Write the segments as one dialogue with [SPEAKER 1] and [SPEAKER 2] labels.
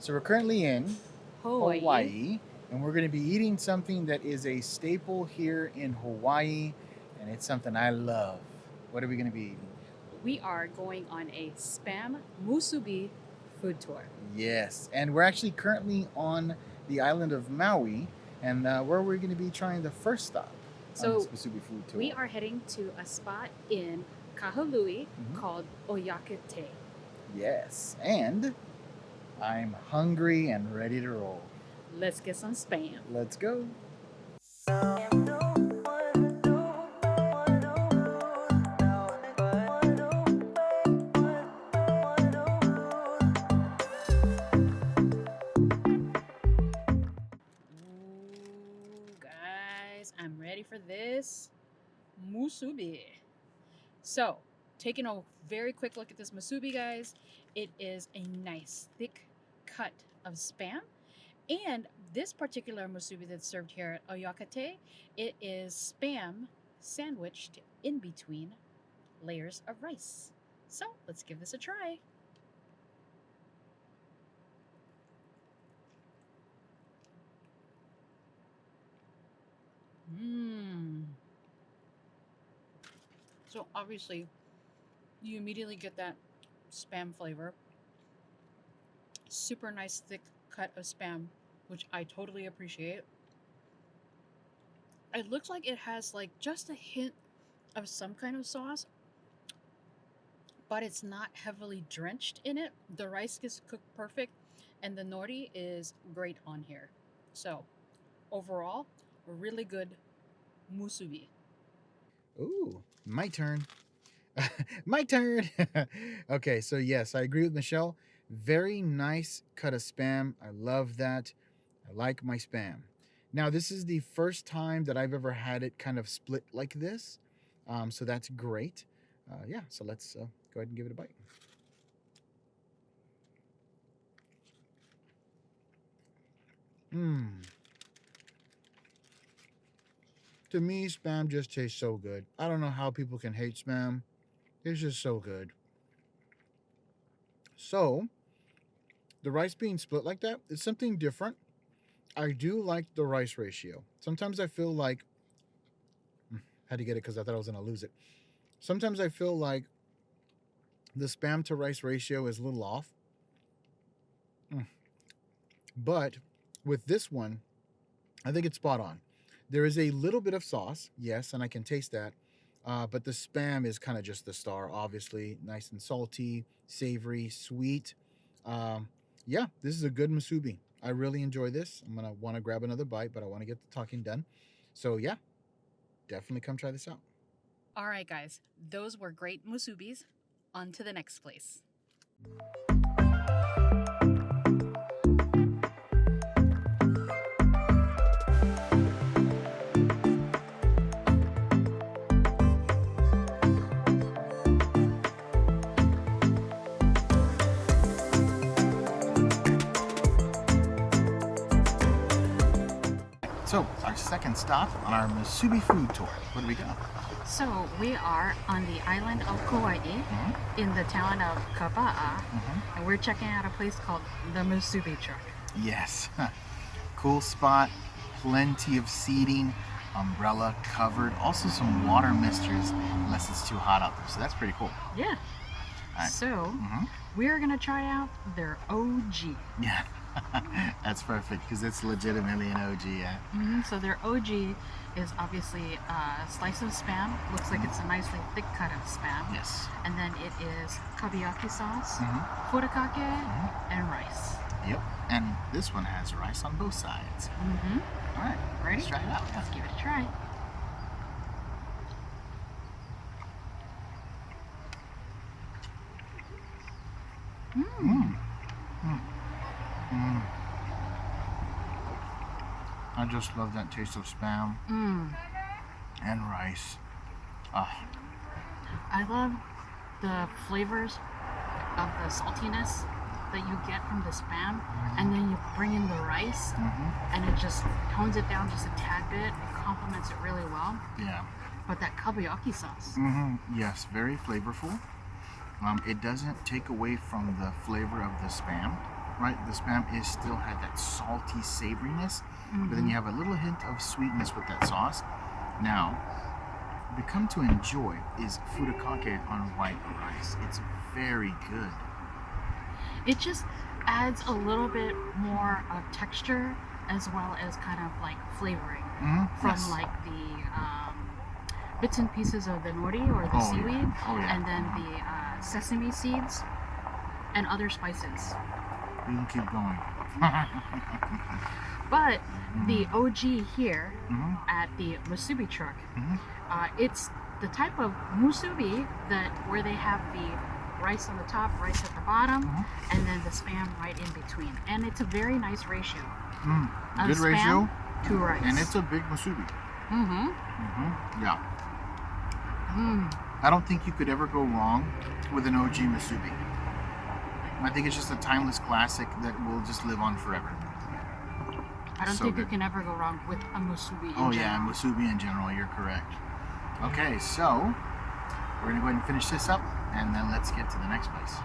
[SPEAKER 1] So we're currently in
[SPEAKER 2] Hawaii.
[SPEAKER 1] Hawaii, and we're going to be eating something that is a staple here in Hawaii, and it's something I love. What are we going to be eating?
[SPEAKER 2] We are going on a SPAM MUSUBI food tour.
[SPEAKER 1] Yes, and we're actually currently on the island of Maui, and where we're going to be trying the first stop on this MUSUBI food tour.
[SPEAKER 2] We are heading to a spot in Kahului called Oyakate.
[SPEAKER 1] Yes, and I'm hungry and ready to roll.
[SPEAKER 2] Let's get some spam.
[SPEAKER 1] Let's go.
[SPEAKER 2] Ooh, guys, I'm ready for this musubi. So, taking a very quick look at this musubi, guys, it is a nice thick cut of spam. And this particular musubi that's served here at Oyakate, it is spam sandwiched in between layers of rice. So let's give this a try. So obviously, you immediately get that spam flavor. Super nice thick cut of spam, which I totally appreciate. It looks like it has like just a hint of some kind of sauce, but it's not heavily drenched in it. The rice gets cooked perfect, and the nori is great on here. So overall, a really good musubi.
[SPEAKER 1] Ooh, my turn. My turn. Okay, so yes, I agree with Michelle. Very nice cut of spam. I love that. I like my spam. Now, this is the first time that I've ever had it kind of split like this. So that's great. Yeah, so let's go ahead and give it a bite. To me, spam just tastes so good. I don't know how people can hate spam. It's just so good. So, the rice being split like that is something different. I do like the rice ratio. Sometimes I feel like, had to get it because I thought I was going to lose it. Sometimes I feel like the spam to rice ratio is a little off. But with this one, I think it's spot on. There is a little bit of sauce, yes, and I can taste that. But the spam is kind of just the star, obviously. Nice and salty, savory, sweet. Yeah, this is a good musubi. I really enjoy this. I'm going to want to grab another bite, but I want to get the talking done. So yeah, definitely come try this out.
[SPEAKER 2] All right, guys, those were great musubis. On to the next place.
[SPEAKER 1] So, our second stop on our MUSUBI food tour. Where do we go?
[SPEAKER 2] So we are on the island of Kauai in the town of Kapa'a, and we're checking out a place called the Musubi Truck.
[SPEAKER 1] Yes. Cool spot, plenty of seating, umbrella covered, also some water misters unless it's too hot out there. So that's pretty cool.
[SPEAKER 2] Yeah.
[SPEAKER 1] Right.
[SPEAKER 2] So we're gonna try out their OG.
[SPEAKER 1] Yeah. That's perfect because it's legitimately an OG. Yeah.
[SPEAKER 2] So their OG is obviously a slice of spam. Looks like it's a nicely thick cut of spam.
[SPEAKER 1] Yes.
[SPEAKER 2] And then it is kabiyaki sauce, furikake, and rice.
[SPEAKER 1] Yep. And this one has rice on both sides. All right.
[SPEAKER 2] Ready?
[SPEAKER 1] Let's try it out.
[SPEAKER 2] Let's give it a try.
[SPEAKER 1] I just love that taste of spam and rice.
[SPEAKER 2] I love the flavors of the saltiness that you get from the spam, and then you bring in the rice, and it just tones it down just a tad bit. It complements it really well.
[SPEAKER 1] Yeah.
[SPEAKER 2] But that kabiyaki sauce.
[SPEAKER 1] Yes, very flavorful. It doesn't take away from the flavor of the spam. right? The Spam is still had that salty savoriness, but then you have a little hint of sweetness with that sauce. Now, what we come to enjoy is furikake on white rice. It's very good.
[SPEAKER 2] It just adds a little bit more of texture as well as kind of like flavoring from like the bits and pieces of the nori or the seaweed, and then the sesame seeds and other spices.
[SPEAKER 1] You can keep going.
[SPEAKER 2] But the OG here at the musubi truck, it's the type of musubi that where they have the rice on the top, rice at the bottom, and then the Spam right in between. And it's a very nice ratio.
[SPEAKER 1] Good ratio
[SPEAKER 2] to rice.
[SPEAKER 1] And it's a big musubi. Yeah. I don't think you could ever go wrong with an OG musubi. I think it's just a timeless classic that will just live on forever.
[SPEAKER 2] I don't think you can ever go wrong with a musubi in general.
[SPEAKER 1] Yeah, musubi in general, you're correct. Okay, so we're gonna go ahead and finish this up, and then let's get to the next place.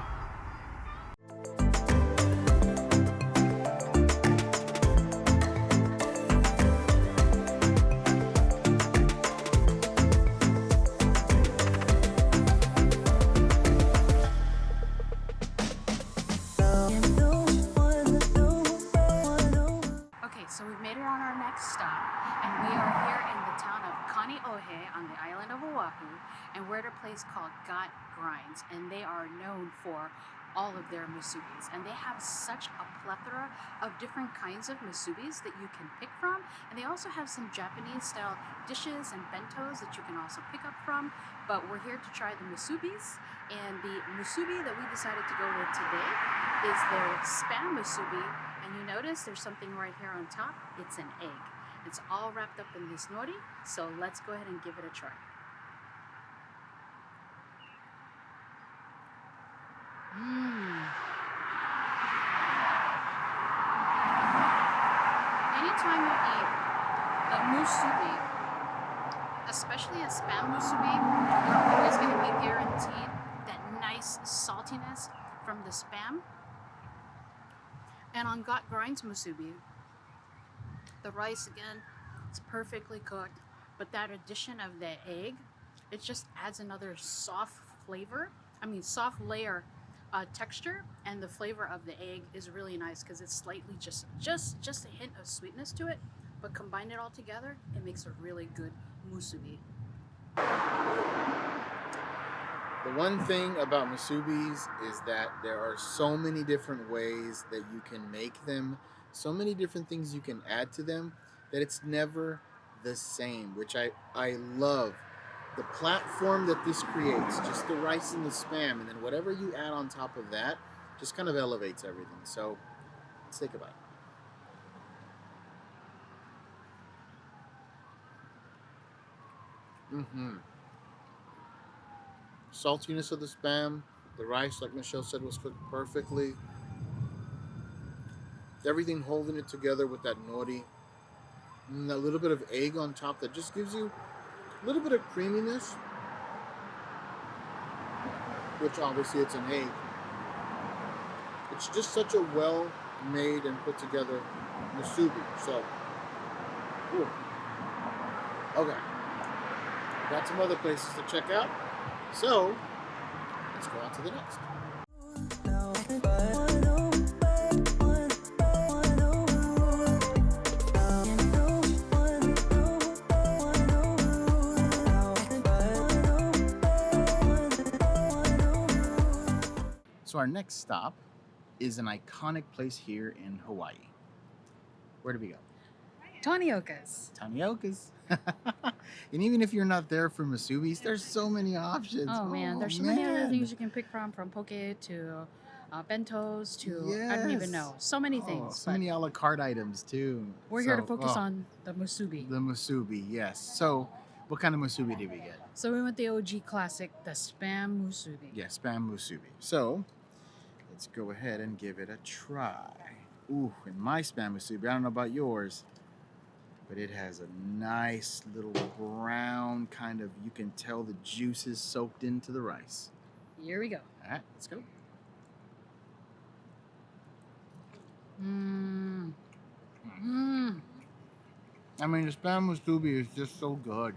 [SPEAKER 2] So we've made it on our next stop, and we are here in the town of Kaneohe on the island of Oahu, and we're at a place called Got Grinds, and they are known for all of their musubis, and they have such a plethora of different kinds of musubis that you can pick from, and they also have some Japanese style dishes and bentos that you can also pick up from. But we're here to try the musubis, and the musubi that we decided to go with today is their Spam musubi. And you notice there's something right here on top. It's an egg. It's all wrapped up in this nori, so let's go ahead and give it a try. Anytime you eat a musubi, especially a Spam musubi, you're always going to be guaranteed that nice saltiness from the Spam. And on Got Grinds musubi, the rice again, it's perfectly cooked, but that addition of the egg, it just adds another soft flavor. Soft layer texture, and the flavor of the egg is really nice because it's slightly just a hint of sweetness to it, but combine it all together, it makes a really good musubi.
[SPEAKER 1] The one thing about musubis is that there are so many different ways that you can make them, so many different things you can add to them, that it's never the same, which I love. The platform that this creates, just the rice and the Spam, and then whatever you add on top of that, just kind of elevates everything. So let's take a bite. Saltiness of the Spam, the rice, like Michelle said, was cooked perfectly. Everything holding it together with that nori, and that little bit of egg on top that just gives you a little bit of creaminess, which obviously it's an egg. It's just such a well made and put together musubi. So, okay, got some other places to check out. So, let's go on to the next. So our next stop is an iconic place here in Hawaii. Where do we go?
[SPEAKER 2] Tanioka's.
[SPEAKER 1] Tanioka's. And even if you're not there for musubis, there's so many options.
[SPEAKER 2] Oh man, there's so many other things you can pick from poke to bentos to I don't even know. So many things.
[SPEAKER 1] So many a la carte items too.
[SPEAKER 2] We're here to focus on the musubi.
[SPEAKER 1] The musubi, yes. So what kind of musubi did we get?
[SPEAKER 2] So we went the OG classic, the Spam musubi.
[SPEAKER 1] Yeah, Spam musubi. So let's go ahead and give it a try. Ooh, and my Spam musubi, I don't know about yours, but it has a nice little brown kind of, you can tell the juices soaked into the rice.
[SPEAKER 2] Here we go.
[SPEAKER 1] All right, let's go.
[SPEAKER 2] Mmm. Mmm.
[SPEAKER 1] I mean, the spam musubi is just so good.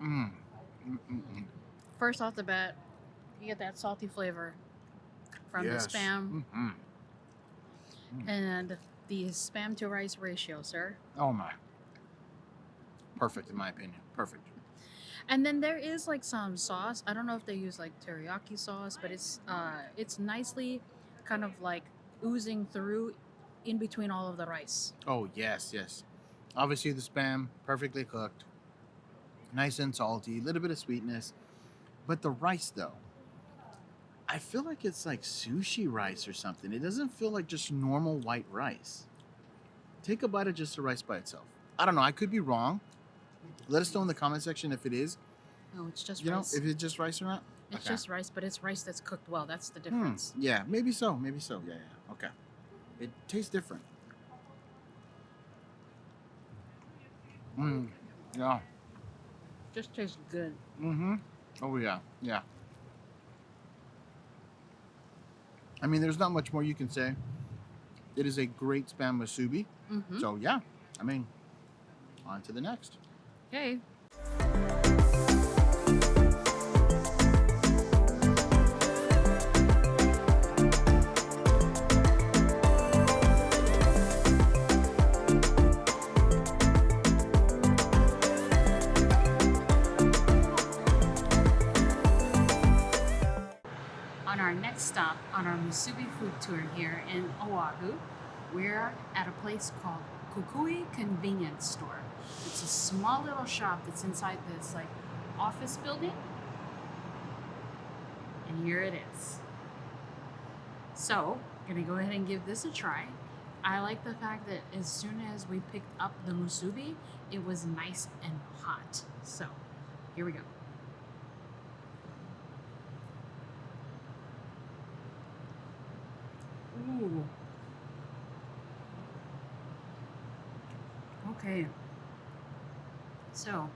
[SPEAKER 1] Mmm. Mm-mm-mm.
[SPEAKER 2] First off the bat, you get that salty flavor from the
[SPEAKER 1] Yes.
[SPEAKER 2] spam
[SPEAKER 1] Mm-hmm.
[SPEAKER 2] and the spam to rice ratio, sir.
[SPEAKER 1] Oh my. Perfect in my opinion. Perfect.
[SPEAKER 2] And then there is like some sauce. I don't know if they use like teriyaki sauce, but it's nicely kind of like oozing through in between all of the rice.
[SPEAKER 1] Oh yes, yes. Obviously the spam perfectly cooked, nice and salty, a little bit of sweetness. But the rice though, I feel like it's like sushi rice or something. It doesn't feel like just normal white rice. Take a bite of just the rice by itself. I don't know. I could be wrong. Let us know in the comment section if it is.
[SPEAKER 2] No, it's just
[SPEAKER 1] You know,
[SPEAKER 2] rice.
[SPEAKER 1] if it's just rice or not.
[SPEAKER 2] It's
[SPEAKER 1] Okay.
[SPEAKER 2] just rice, but it's rice that's cooked well. That's the difference.
[SPEAKER 1] Yeah, maybe so. Maybe so. Yeah, yeah. Okay. It tastes different. Yeah.
[SPEAKER 2] Just tastes good.
[SPEAKER 1] Mm-hmm. Oh yeah. Yeah. I mean, there's not much more you can say. It is a great spam musubi.
[SPEAKER 2] Mm-hmm.
[SPEAKER 1] So yeah, I mean, on to the next.
[SPEAKER 2] Okay. On our next stop on our MUSUBI food tour here in Oahu, we're at a place called KAUAI Convenience Store. It's a small little shop that's inside this like office building. And here it is. So, I'm gonna go ahead and give this a try. I like the fact that as soon as we picked up the musubi, it was nice and hot. So, here we go. Ooh. Okay. So,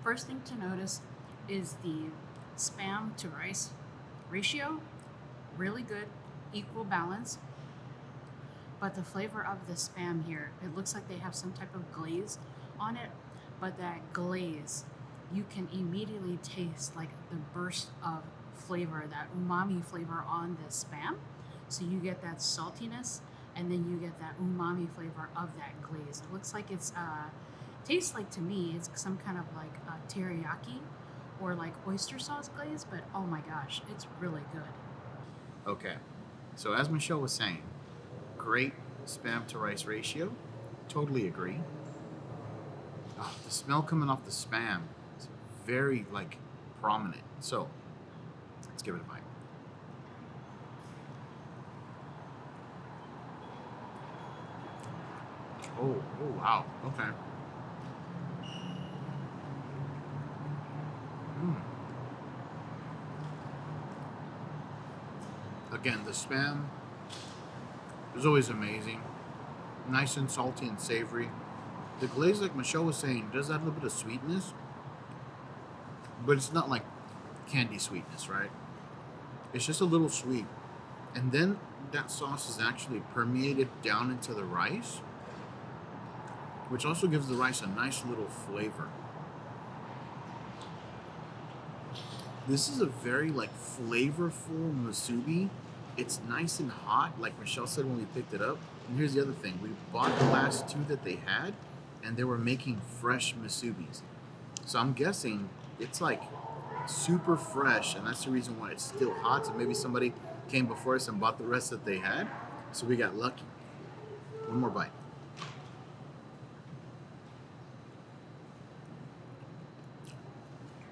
[SPEAKER 2] first thing to notice is the spam to rice ratio. Really good, equal balance. But the flavor of the spam here, it looks like they have some type of glaze on it. But that glaze, you can immediately taste like the burst of flavor, that umami flavor on the spam. So you get that saltiness, and then you get that umami flavor of that glaze. It looks like it's tastes like, to me, it's some kind of like teriyaki or like oyster sauce glaze, but oh my gosh, it's really good.
[SPEAKER 1] Okay. So as Michelle was saying, great spam to rice ratio. Totally agree. Oh, the smell coming off the spam is very like prominent. So let's give it a bite. Oh wow. Okay. Again, the spam is always amazing. Nice and salty and savory. The glaze, like Michelle was saying, does add a little bit of sweetness, but it's not like candy sweetness, right? It's just a little sweet. And then that sauce is actually permeated down into the rice, which also gives the rice a nice little flavor. This is a very like flavorful musubi. It's nice and hot, like Michelle said when we picked it up. And here's the other thing. We bought the last two that they had, and they were making fresh musubis. So I'm guessing it's like super fresh, and that's the reason why it's still hot. So maybe somebody came before us and bought the rest that they had. So we got lucky. One more bite.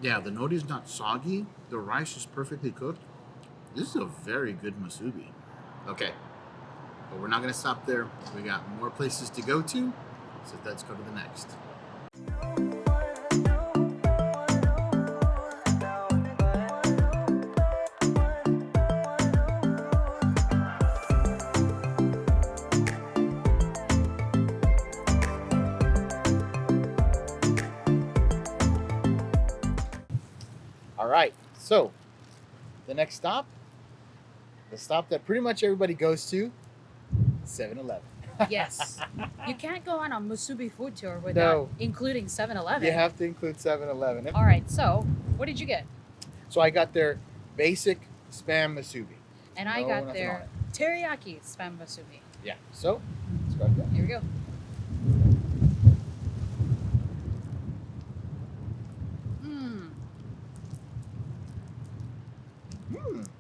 [SPEAKER 1] Yeah, the nori is not soggy. The rice is perfectly cooked. This is a very good musubi. Okay, but we're not gonna stop there. We got more places to go to, so let's go to the next. All right, so the next stop The stop that pretty much everybody goes to, 7-Eleven.
[SPEAKER 2] Yes. You can't go on a Musubi food tour without including 7-Eleven.
[SPEAKER 1] You have to include 7-Eleven.
[SPEAKER 2] All right, so what did you get?
[SPEAKER 1] So I got their basic SPAM MUSUBI.
[SPEAKER 2] And I got their teriyaki SPAM MUSUBI.
[SPEAKER 1] Yeah, so let's go ahead.
[SPEAKER 2] Here we go.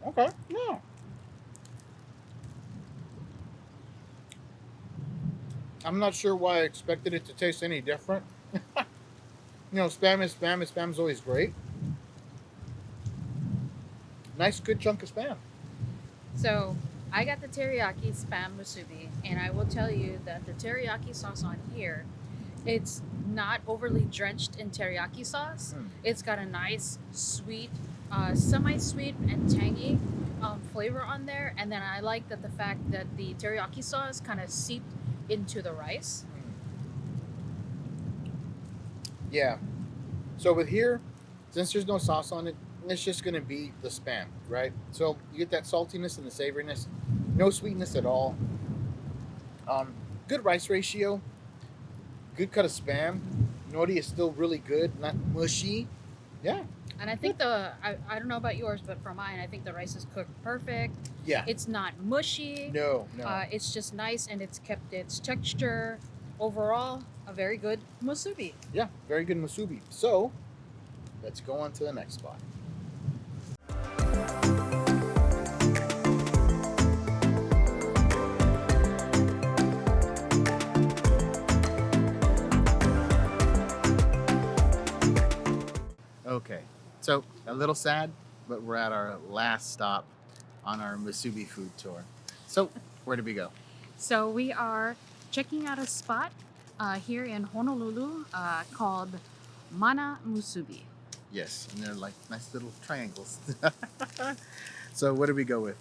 [SPEAKER 1] Okay, yeah. I'm not sure why I expected it to taste any different. Spam is spam, and spam's always great. Nice, good chunk of spam.
[SPEAKER 2] So I got the teriyaki SPAM MUSUBI, and I will tell you that the teriyaki sauce on here, it's not overly drenched in teriyaki sauce. It's got a nice, sweet, semi-sweet and tangy flavor on there. And then I like that the fact that the teriyaki sauce kind of seeped into the rice.
[SPEAKER 1] Yeah. So with here, since there's no sauce on it, it's just going to be the spam, right? So you get that saltiness and the savoriness. No sweetness at all. Good rice ratio. Good cut of spam. Nori is still really good, not mushy. Yeah.
[SPEAKER 2] And I think I don't know about yours, but for mine, I think the rice is cooked perfect.
[SPEAKER 1] Yeah.
[SPEAKER 2] It's not mushy.
[SPEAKER 1] No.
[SPEAKER 2] It's just nice, and it's kept its texture. Overall, a very good musubi.
[SPEAKER 1] Yeah, very good musubi. So, let's go on to the next spot. Okay, so a little sad, but we're at our last stop on our Musubi food tour. So, where did we go?
[SPEAKER 2] So we are checking out a spot here in Honolulu called Mana Musubi.
[SPEAKER 1] Yes, and they're like nice little triangles. So, what did we go with?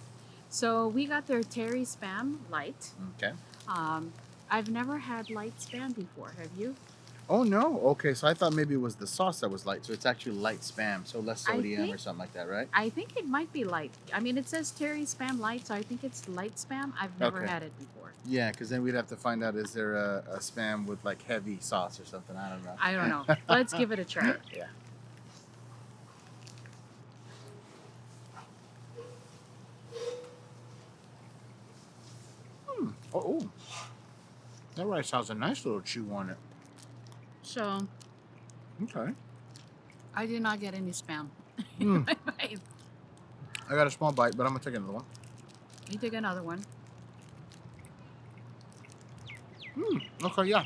[SPEAKER 2] So we got their Terry Spam Light.
[SPEAKER 1] Okay.
[SPEAKER 2] I've never had light spam before. Have you?
[SPEAKER 1] Oh no. Okay, so I thought maybe it was the sauce that was light, so it's actually light spam, so less sodium or something like that, right?
[SPEAKER 2] I think it might be light. I mean, it says Terry Spam Light, so I think it's light spam. I've never had it before.
[SPEAKER 1] Yeah, because then we'd have to find out, is there a spam with like heavy sauce or something? I don't know.
[SPEAKER 2] I don't know. Let's give it a try.
[SPEAKER 1] Yeah. Oh, that rice has a nice little chew on it.
[SPEAKER 2] So,
[SPEAKER 1] Okay.
[SPEAKER 2] I did not get any spam.
[SPEAKER 1] I got a small bite, but I'm gonna take another one.
[SPEAKER 2] You take another one.
[SPEAKER 1] Okay, yeah.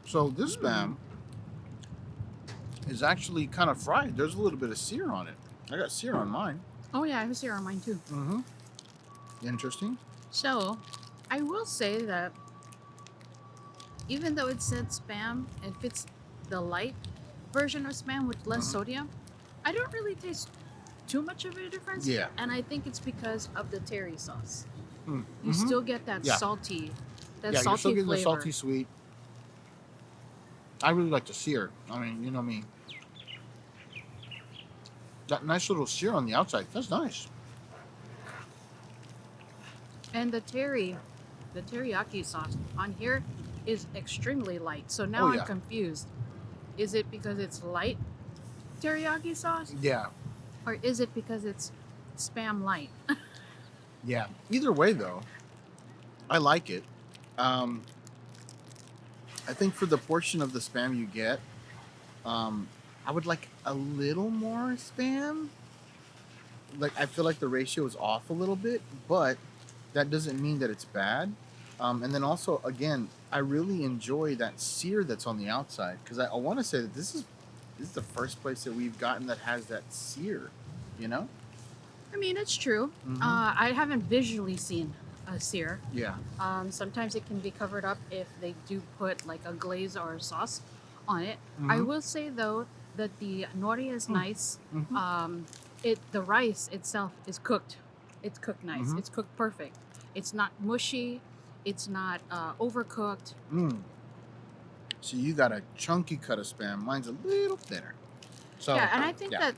[SPEAKER 1] So this spam is actually kind of fried. There's a little bit of sear on it. I got sear on mine.
[SPEAKER 2] Oh yeah, I have sear on mine too.
[SPEAKER 1] Interesting.
[SPEAKER 2] So, I will say that even though it said spam, if it's the light version of spam with less sodium, I don't really taste too much of a difference.
[SPEAKER 1] Yeah.
[SPEAKER 2] And I think it's because of the terry sauce.
[SPEAKER 1] You
[SPEAKER 2] You still get that salty,
[SPEAKER 1] you're
[SPEAKER 2] salty
[SPEAKER 1] still getting
[SPEAKER 2] flavor.
[SPEAKER 1] the salty sweet. I really like the sear. I mean, you know me. That nice little sear on the outside. That's nice.
[SPEAKER 2] And the teriyaki sauce on here is extremely light. So now I'm confused. Is it because it's light teriyaki sauce?
[SPEAKER 1] Yeah.
[SPEAKER 2] Or is it because it's spam light?
[SPEAKER 1] Yeah. Either way, though, I like it. I think for the portion of the spam you get, I would like a little more spam. Like, I feel like the ratio is off a little bit, but that doesn't mean that it's bad. And then also, again, I really enjoy that sear that's on the outside, because I want to say that this is the first place that we've gotten that has that sear, you know?
[SPEAKER 2] I mean, it's true. I haven't visually seen a sear.
[SPEAKER 1] Yeah.
[SPEAKER 2] Sometimes it can be covered up if they do put like a glaze or a sauce on it. I will say though that the nori is nice. The rice itself is cooked. It's cooked nice. It's cooked perfect. It's not mushy. It's not overcooked.
[SPEAKER 1] So you got a chunky cut of spam. Mine's a little thinner. So
[SPEAKER 2] yeah, and I think that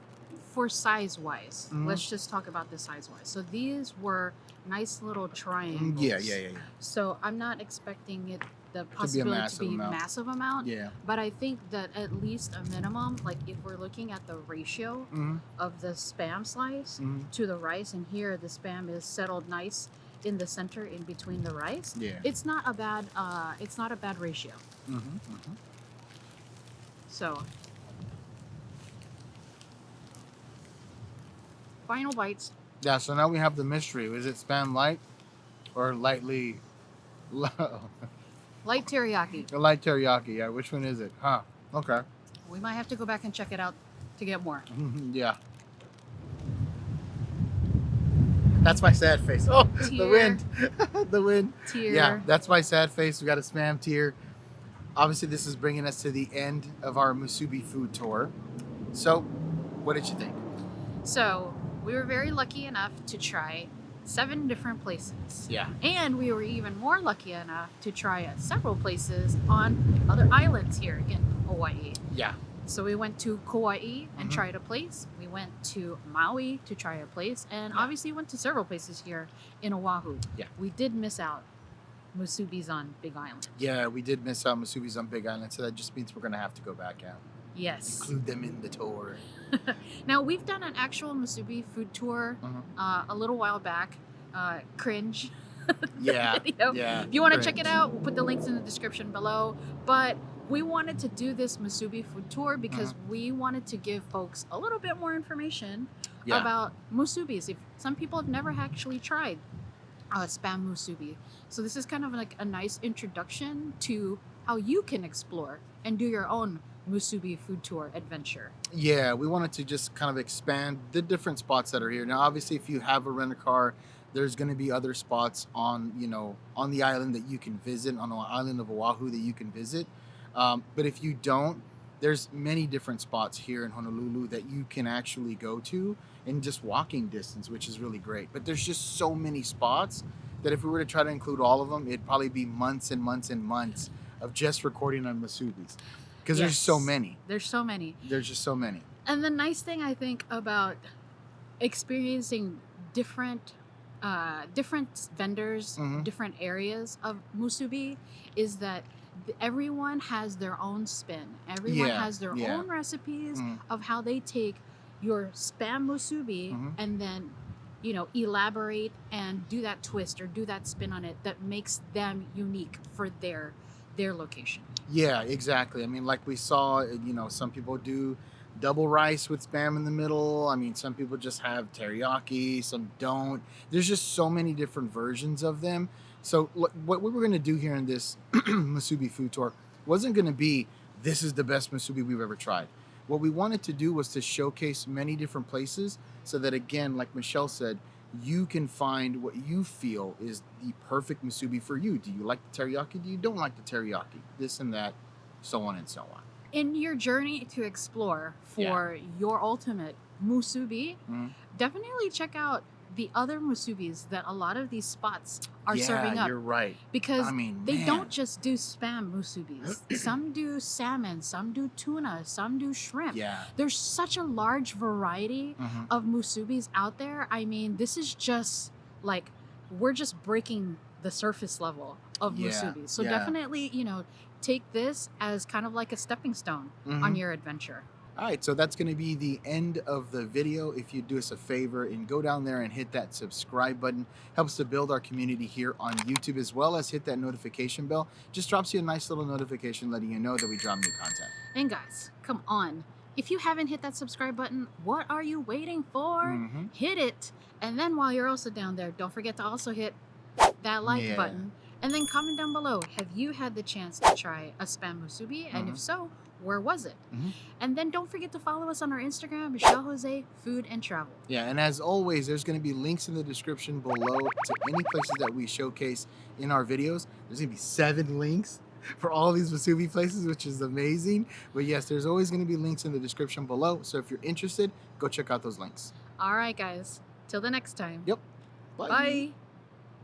[SPEAKER 2] for size-wise,
[SPEAKER 1] Mhm.
[SPEAKER 2] let's just talk about the size-wise. So these were nice little triangles.
[SPEAKER 1] Yeah.
[SPEAKER 2] So I'm not expecting it the
[SPEAKER 1] To be a
[SPEAKER 2] possibility to
[SPEAKER 1] massive
[SPEAKER 2] be
[SPEAKER 1] amount.
[SPEAKER 2] massive amount.
[SPEAKER 1] Yeah.
[SPEAKER 2] But I think that at least a minimum, like if we're looking at the ratio
[SPEAKER 1] Mm-hmm.
[SPEAKER 2] of the Spam slice
[SPEAKER 1] Mm-hmm.
[SPEAKER 2] to the rice, and here the Spam is settled nice in the center in between the rice.
[SPEAKER 1] Yeah.
[SPEAKER 2] It's not a bad ratio.
[SPEAKER 1] Mm-hmm. Mm-hmm.
[SPEAKER 2] So final bites.
[SPEAKER 1] Yeah. So now we have the mystery. Is it Spam light or lightly?
[SPEAKER 2] Light teriyaki.
[SPEAKER 1] The light teriyaki. Yeah. Which one is it? Huh. Okay.
[SPEAKER 2] We might have to go back and check it out to get more.
[SPEAKER 1] Yeah. That's my sad face. Oh, the
[SPEAKER 2] Tear.
[SPEAKER 1] wind. The wind.
[SPEAKER 2] Tier.
[SPEAKER 1] Yeah, that's my sad face. We got a Spam tier. Obviously, this is bringing us to the end of our Musubi food tour. So, what did you think?
[SPEAKER 2] So we were very lucky enough to try 7 different places.
[SPEAKER 1] Yeah.
[SPEAKER 2] And we were even more lucky enough to try at several places on other islands here in Hawaii.
[SPEAKER 1] Yeah.
[SPEAKER 2] So we went to KAUAI and
[SPEAKER 1] Mhm.
[SPEAKER 2] tried a place. We went to Maui to try a place. And
[SPEAKER 1] Yeah.
[SPEAKER 2] obviously went to several places here in Oahu.
[SPEAKER 1] Yeah.
[SPEAKER 2] We did miss out Musubis on Big Island.
[SPEAKER 1] Yeah, we did miss out Musubis on Big Island, so that just means we're going to have to go back out.
[SPEAKER 2] Yes.
[SPEAKER 1] Include them in the tour.
[SPEAKER 2] Now, we've done an actual Musubi food tour a little while back. Cringe.
[SPEAKER 1] Yeah.
[SPEAKER 2] Video.
[SPEAKER 1] Yeah.
[SPEAKER 2] If you want to
[SPEAKER 1] Cringe.
[SPEAKER 2] check it out, we'll put the links in the description below. But we wanted to do this Musubi food tour because we wanted to give folks a little bit more information
[SPEAKER 1] Yeah.
[SPEAKER 2] about musubis. If some people have never actually tried Spam musubi, so this is kind of like a nice introduction to how you can explore and do your own musubi food tour adventure.
[SPEAKER 1] Yeah, we wanted to just kind of expand the different spots that are here. Now, obviously, if you have a rent-a-car, there's going to be other spots on, on the island that you can visit, on the island of Oahu that you can visit. But if you don't, there's many different spots here in Honolulu that you can actually go to in just walking distance, which is really great. But there's just so many spots that if we were to try to include all of them, it'd probably be months and months and months of just recording on Musubis. Because there's so many.
[SPEAKER 2] There's so many.
[SPEAKER 1] There's just so many.
[SPEAKER 2] And the nice thing I think about experiencing different vendors, different areas of musubi, is that everyone has their own spin. Everyone has their own recipes of how they take your Spam musubi and then, elaborate and do that twist or do that spin on it that makes them unique for their location.
[SPEAKER 1] Yeah, exactly. I mean, like we saw, some people do double rice with Spam in the middle. I mean, some people just have teriyaki, some don't. There's just so many different versions of them. So what we were going to do here in this Musubi food tour wasn't going to be, this is the best Musubi we've ever tried. What we wanted to do was to showcase many different places so that, again, like Michelle said, you can find what you feel is the perfect Musubi for you. Do you like the teriyaki? Do you don't like the teriyaki? This and that, so on and so on.
[SPEAKER 2] In your journey to explore for your ultimate musubi, definitely check out the other musubis that a lot of these spots are serving up.
[SPEAKER 1] You're right.
[SPEAKER 2] Because they
[SPEAKER 1] man.
[SPEAKER 2] don't just do Spam musubis. Some do salmon, some do tuna, some do shrimp.
[SPEAKER 1] Yeah.
[SPEAKER 2] There's such a large variety of musubis out there. I mean, this is just like, we're just breaking the surface level of musubis. So definitely, take this as kind of like a stepping stone on your adventure.
[SPEAKER 1] All right, so that's going to be the end of the video. If you do us a favor and go down there and hit that subscribe button, helps to build our community here on YouTube, as well as hit that notification bell. Just drops you a nice little notification letting you know that we drop new content.
[SPEAKER 2] And guys, come on. If you haven't hit that subscribe button, what are you waiting for? Hit it. And then while you're also down there, don't forget to also hit that like button. And then comment down below, have you had the chance to try a Spam musubi? And if so, where was it? And then don't forget to follow us on our Instagram, Michelle Jose Food and Travel.
[SPEAKER 1] Yeah, and as always, there's going to be links in the description below to any places that we showcase in our videos. There's going to be 7 links for all these Musubi places, which is amazing. But yes, there's always going to be links in the description below. So if you're interested, go check out those links.
[SPEAKER 2] All right, guys. Till the next time.
[SPEAKER 1] Yep.
[SPEAKER 2] Bye.